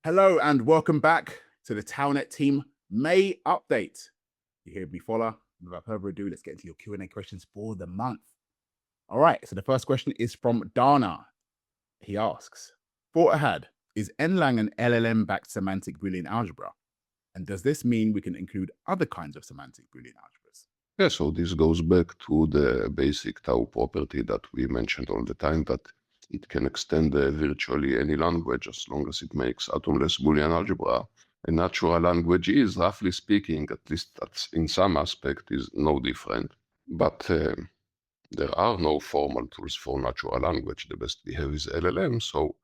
Hello and welcome back to the Testnet team May update. You hear me, Fola. Without further ado, let's get into your Q&A questions for the month. All right, so the first question is from Dana. He asks, for Ohad, is nLang an LLM-backed semantic Boolean algebra? And does this mean we can include other kinds of semantic Boolean algebras? Yeah, so this goes back to the basic tau property that we mentioned all the time, that it can extend virtually any language as long as it makes atomless Boolean algebra. A natural language is, roughly speaking, at least that's in some aspect, is no different. But there are no formal tools for natural language. The best we have is LLM, so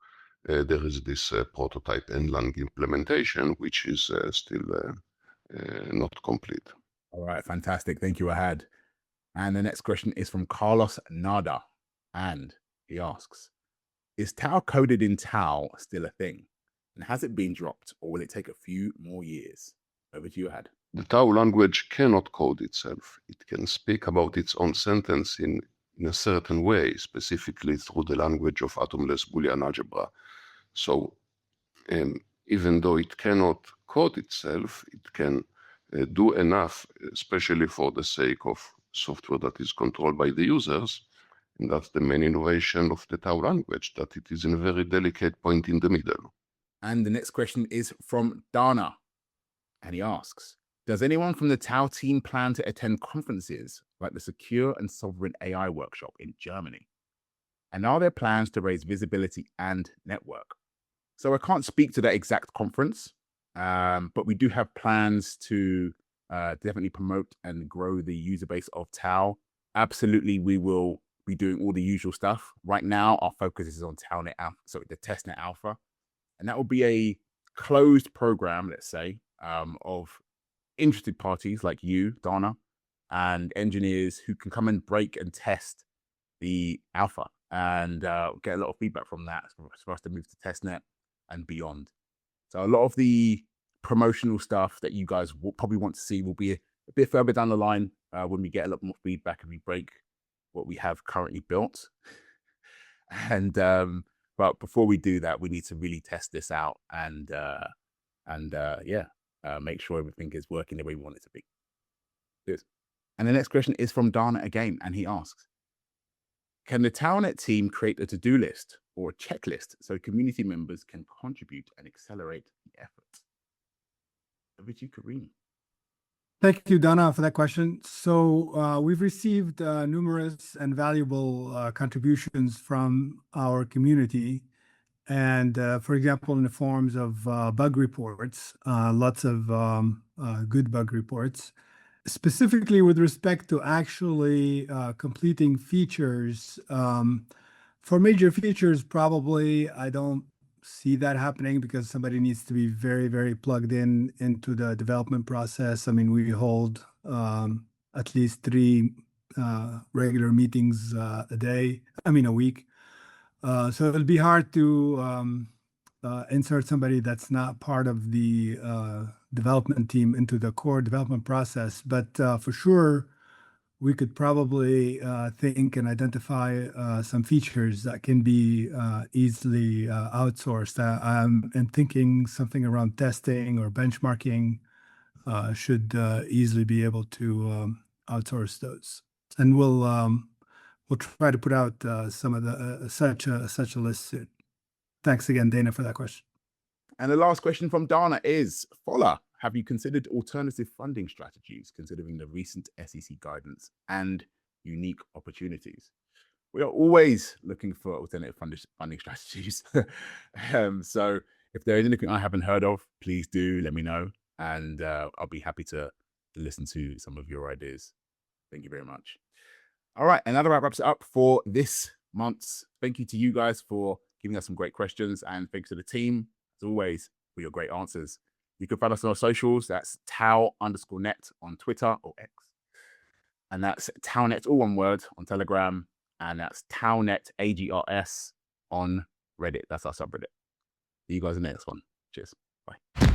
there is this prototype nLang implementation, which is still not complete. All right, fantastic. Thank you, Ohad. And the next question is from Carlos Nada. And he asks, is tau coded in tau still a thing? And has it been dropped, or will it take a few more years? Over to you, Ohad. The tau language cannot code itself. It can speak about its own sentence in a certain way, specifically through the language of atomless Boolean algebra. So even though it cannot code itself, it can do enough, especially for the sake of software that is controlled by the users. And that's the main innovation of the tau language, that it is in a very delicate point in the middle. And the next question is from Dana. And he asks, does anyone from the tau team plan to attend conferences like the Secure and Sovereign AI workshop in Germany? And are there plans to raise visibility and network? So I can't speak to that exact conference, but we do have plans to definitely promote and grow the user base of tau. Absolutely, we will be doing all the usual stuff. Right now, our focus is on the Testnet Alpha. And that will be a closed program, let's say, of interested parties like you, Dana, and engineers who can come and break and test the alpha and get a lot of feedback from that for us to move to testnet and beyond. So a lot of the promotional stuff that you guys will probably want to see will be a bit further down the line when we get a lot more feedback and we break what we have currently built. And but before we do that, we need to really test this out and make sure everything is working the way we want it to be. Good. And the next question is from Dana again, and he asks, can the Testnet team create a to-do list or a checklist so community members can contribute and accelerate the effort? Over to you, Karim. Thank you, Dana, for that question. So we've received numerous and valuable contributions from our community. And for example, in the forms of bug reports, lots of good bug reports, specifically with respect to actually completing features. For major features, probably I don't see that happening because somebody needs to be very, very plugged into the development process. I mean, we hold at least 3 regular meetings a week. So it'll be hard to insert somebody that's not part of the development team into the core development process. But for sure, we could probably think and identify some features that can be easily outsourced. I'm thinking something around testing or benchmarking should easily be able to outsource those. And we'll try to put out some of such a list soon. Thanks again, Dana, for that question. And the last question from Dana is, Fola, have you considered alternative funding strategies considering the recent SEC guidance and unique opportunities? We are always looking for alternative funding strategies. So if there is anything I haven't heard of, please do let me know. And I'll be happy to listen to some of your ideas. Thank you very much. All right, and that wraps it up for this month's. Thank you to you guys for giving us some great questions, and thanks to the team, as always, for your great answers. You can find us on our socials. That's tau_net on Twitter or X. And that's taunet, all one word, on Telegram. And that's taunet, Agrs, on Reddit. That's our subreddit. See you guys in the next one. Cheers. Bye.